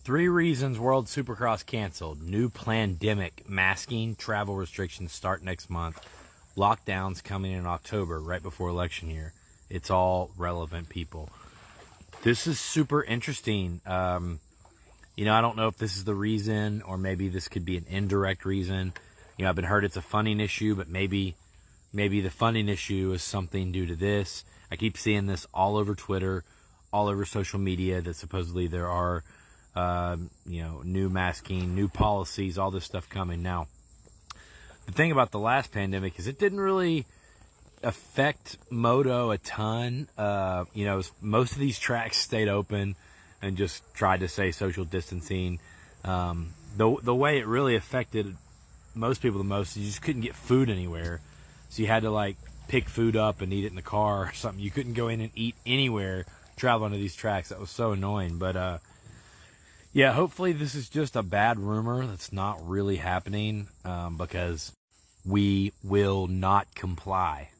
3 reasons World Supercross canceled. New pandemic, masking, travel restrictions start next month. Lockdowns coming in October, right before election year. It's all relevant, people. This is super interesting. You know, I don't know if this is the reason, or maybe this could be an indirect reason. You know, I've been heard it's a funding issue, but maybe the funding issue is something due to this. I keep seeing this all over Twitter, all over social media, that supposedly there are, you know, new masking, new policies, all this stuff coming. Now, the thing about the last pandemic is it didn't really affect moto a ton. You know, most of these tracks stayed open and just tried to say social distancing. The way it really affected most people the most is you just couldn't get food anywhere. So you had to like pick food up and eat it in the car or something. You couldn't go in and eat anywhere traveling to these tracks. That was so annoying. But yeah, hopefully this is just a bad rumor that's not really happening, because we will not comply.